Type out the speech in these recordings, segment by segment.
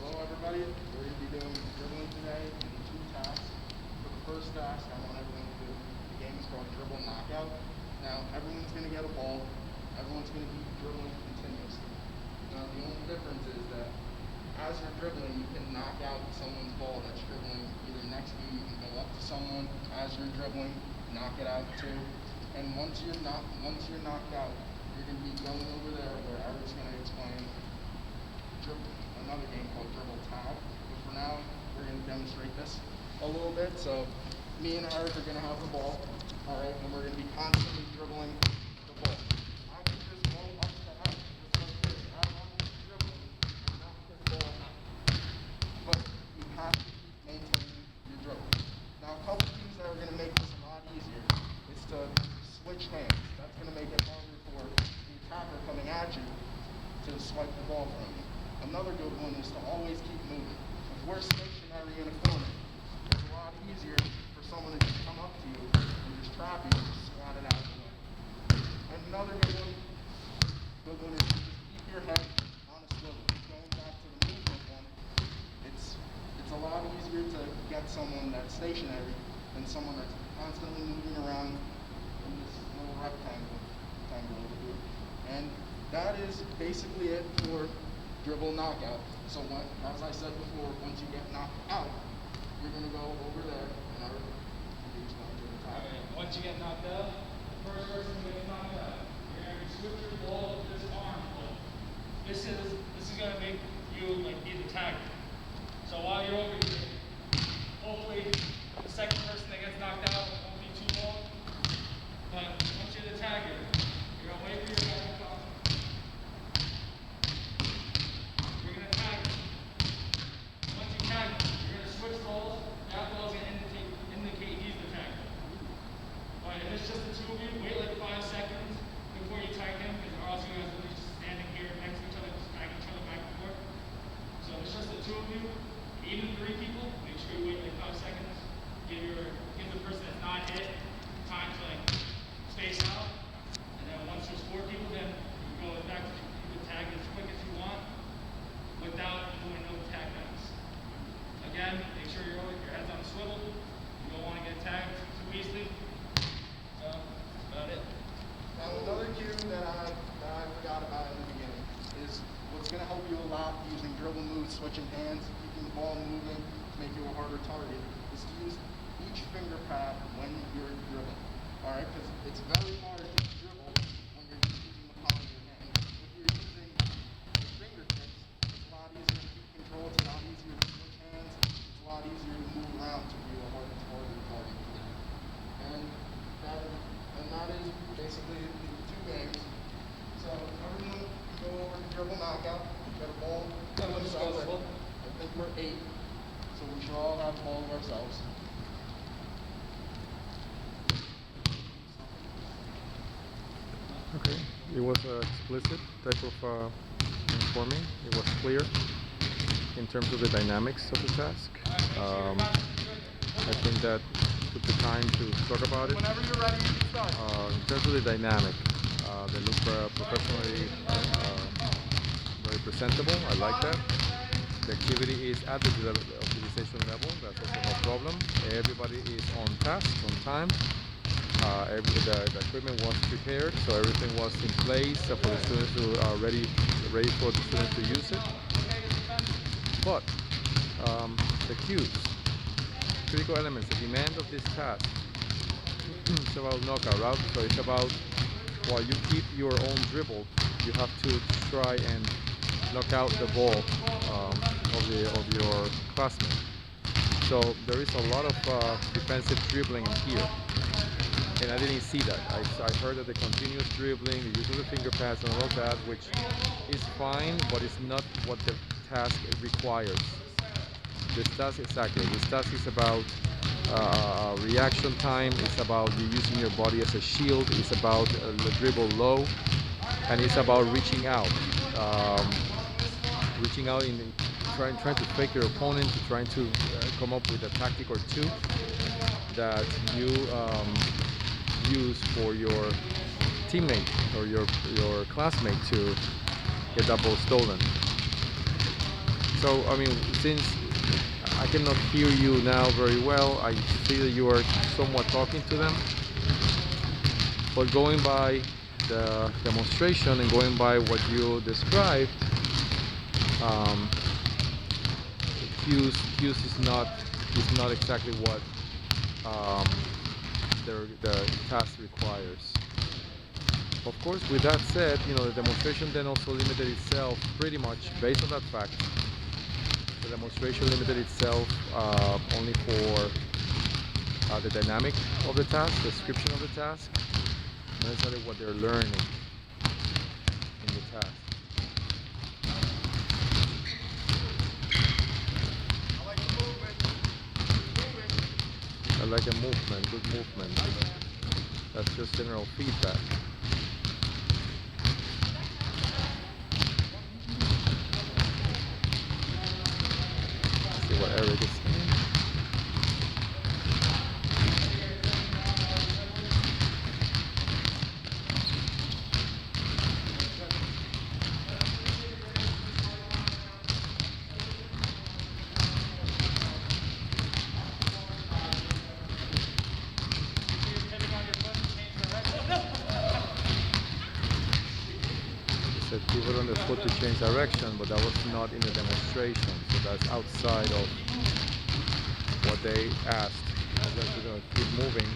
Hello everybody, we're going to be doing dribbling today in 2 tasks. For the first task, I want everyone to do, the game is called Dribble Knockout. Now, everyone's going to get a ball, everyone's going to be dribbling continuously. Now, the only difference is that as you're dribbling, you can knock out someone's ball that's dribbling either next to you, you can go up to someone as you're dribbling, knock it out too. And once you're knocked out, you're going to be going over there where Erik's going to explain another game called Dribble Tag. But for now, we're going to demonstrate this a little bit. So me and Erik are going to have the ball, all right, and we're going to be constantly dribbling the ball. I can just go up to Erik, just like this. As I'm dribbling, knock his ball out. But you have to keep maintaining your dribble. Now, a couple things that are going to make this a lot easier is to switch hands. That's going to make it harder for the attacker coming at you to swipe the ball from you. Another good one is to always keep moving. If we're stationary in a corner, it's a lot easier for someone to just come up to you and just trap you and just swat it out of the way. And another good one is to just keep your head on a swivel. Going back to the movement one, it's a lot easier to get someone that's stationary than someone that's constantly moving around in this little rectangle over here. And that is basically it for Dribble Knockout. So as I said before, once you get knocked out, you're going to go over there and I'll introduce one to the top. Once you get knocked out, the first person who gets knocked out, you're going to switch your ball with this arm pull. This is going to make you be the tagger. So while you're over here, hopefully the second person that gets knocked out won't be too long. But once you're the tagger, you're going to wait for your guy to come. You're going to tag him. Once you tag him, you're going to switch balls. That ball's going to indicate he's the tagger. Alright, if it's just the two of you, wait like 5 seconds before you tag him, because or else you guys will be just standing here next to each other, just tagging each other back and forth. So if it's just the two of you, even 3 people, make sure you wait like 5 seconds. Give the person that's not hit time to space out. And then once there's 4 people, then you go back to the tag as quick as you want without doing no tag backs. Again, make sure your head's on a swivel. You don't want to get tagged too easily. So that's about it. Now another cue that I forgot about in the beginning is what's going to help you a lot using dribble moves, switching hands, keeping the ball moving to make you a harder target, is to use each finger pad when you're dribbling. Alright, because it's very hard to dribble when you're using the palm of your hand. If you're using your fingertips, it's a lot easier to keep control, it's a lot easier to switch hands, it's a lot easier to move around to be a harder target. And that is basically the 2 games. So everyone go over to Dribble Knockout, get a ball to themselves. I think we're 8, so we should all have a ball of ourselves. Okay, it was explicit type of informing. It was clear in terms of the dynamics of the task. I think that took the time to talk about it. Whenever you're ready, you can start. In terms of the dynamic, they look professionally very presentable. I like that. The activity is at the utilization level. That's also no problem. Everybody is on task, on time. The equipment was prepared, so everything was in place for the students who are ready for the students to use it. But the cues, critical elements, the demand of this task, it's about knockout, right? So it's about, while you keep your own dribble, you have to try and knock out the ball of your classmate. So there is a lot of defensive dribbling in here. And I didn't see that. I heard that the continuous dribbling, the use of the finger pads and all of that, which is fine, but it's not what the task requires. This task is about reaction time, it's about you using your body as a shield, it's about the dribble low, and it's about reaching out. In trying to fake your opponent, trying to come up with a tactic or 2 that you use for your teammate or your classmate to get that ball stolen. So, I mean, since I cannot hear you now very well, I see that you are somewhat talking to them. But going by the demonstration and going by what you described, um, cues is not exactly what um, the task requires. Of course, with that said, the demonstration then also limited itself pretty much based on that fact. The demonstration limited itself only for the dynamic of the task, the description of the task, not necessarily what they're learning in the task. I like a movement, good movement. That's just general feedback. Let's see what Erik is saying. Said pivot on the foot to change direction, but that was not in the demonstration, so that's outside of what they asked. As long as you're going to keep moving,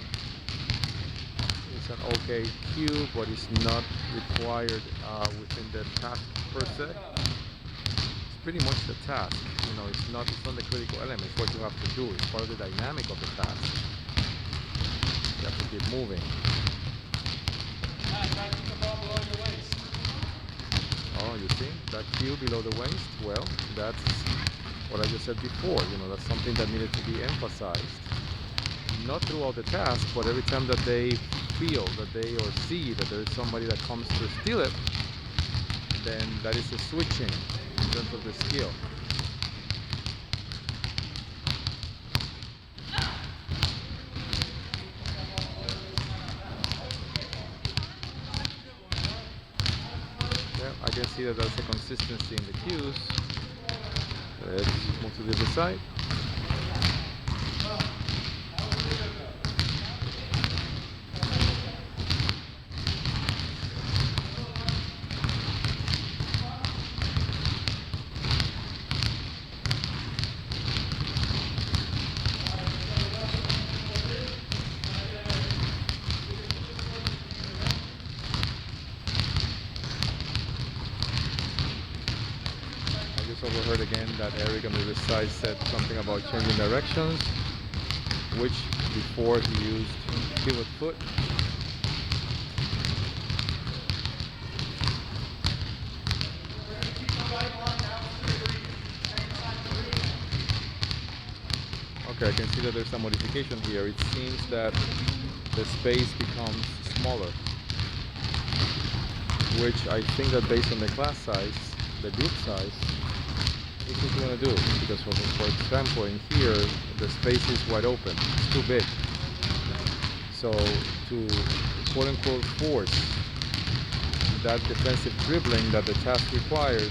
it's an okay cue, but it's not required within the task per se. It's pretty much the task, it's not the critical element, it's what you have to do, it's part of the dynamic of the task. You have to keep moving. Oh, you see, that cue below the waist, well, that's what I just said before, that's something that needed to be emphasized. Not throughout the task, but every time that they feel that they or see that there is somebody that comes to steal it, then that is a switching in terms of the skill. I can see that there's a consistency in the cues. Let's move to the other side. Overheard again that Erik on the other side said something about changing directions, which before he used pivot foot. Okay, I can see that there's a modification here. It seems that the space becomes smaller, which I think that based on the class size, the group size, this is what you want to do, because for example in here the space is wide open, it's too big, so to quote unquote force that defensive dribbling that the task requires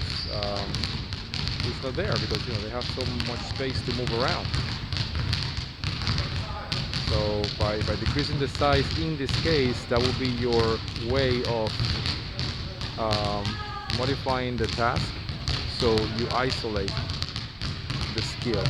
is not there, because they have so much space to move around. So by decreasing the size in this case, that will be your way of modifying the task, so you isolate the skill.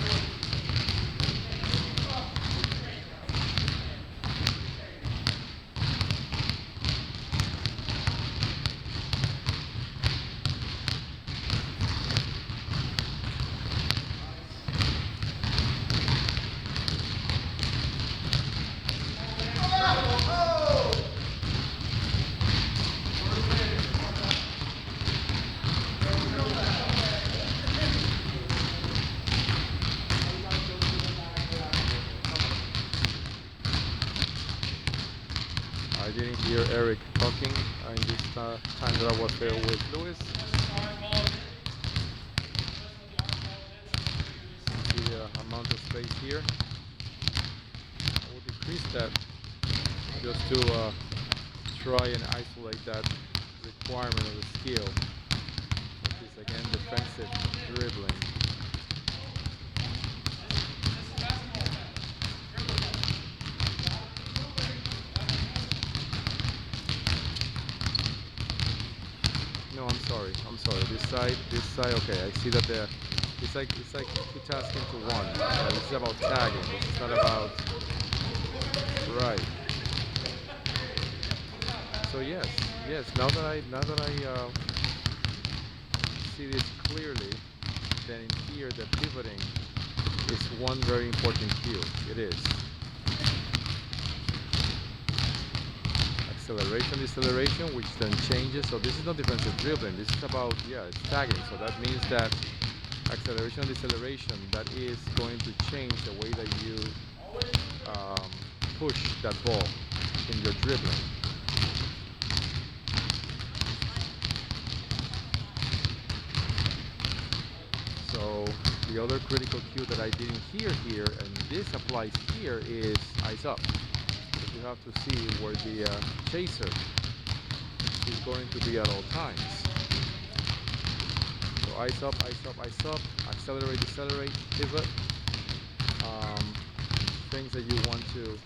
I didn't hear Erik talking in this time that I was there with Luis. See the amount of space here. I will decrease that just to try and isolate that requirement of the skill, which is again defensive dribbling. this side. Okay, I see that it's like two tasks into one. This is about tagging. This is not about right. So yes. Now that I see this clearly, then in here the pivoting is one very important cue. It is acceleration, deceleration, which then changes. So this is not defensive dribbling. This is about it's tagging. So that means that acceleration, deceleration, that is going to change the way that you push that ball in your dribbling. So the other critical cue that I didn't hear here, and this applies here, is eyes up. So you have to see where the chaser is going to be at all times. So eyes up, accelerate, decelerate, pivot. Things that you want to,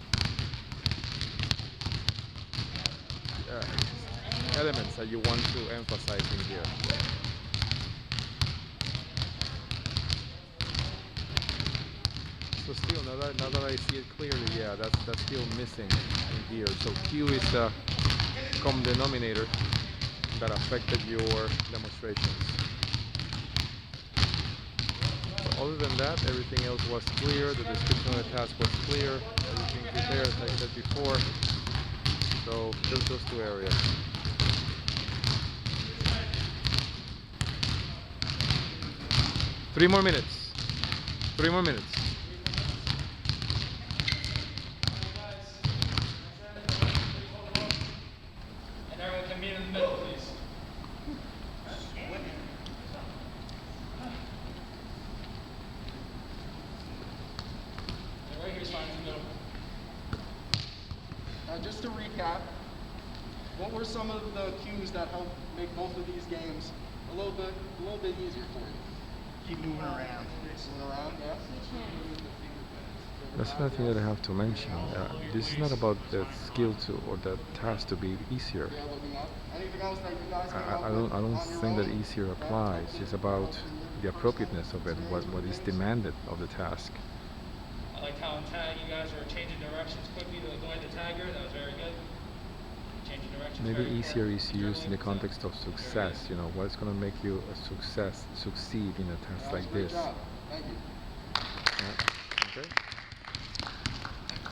elements that you want to emphasize in here. So still, now that I see it clearly, that's still missing in here. So Q is the common denominator that affected your demonstrations. So other than that, everything else was clear. The description of the task was clear. Everything prepared, as I said before. So just those two areas. Three more minutes. And everyone can meet in the middle, please. And right here's fine in the middle. Now, just to recap, what were some of the cues that helped make both of these games a little bit easier for you? Keep moving around. Moving around, yeah. That's another thing that I have to mention. This is not about the skill to or the task to be easier. Yeah, looking up. Anything else that you guys can help I with don't on your think that own? easier applies. It's about the appropriateness of it, what is demanded of the task. I liked how in tag you guys were changing directions quickly to avoid the tagger. That was very good. Changing directions. Maybe very easier important. is used in the context of success. You know, what's going to make you succeed in a task That was like a great this. job. Thank you.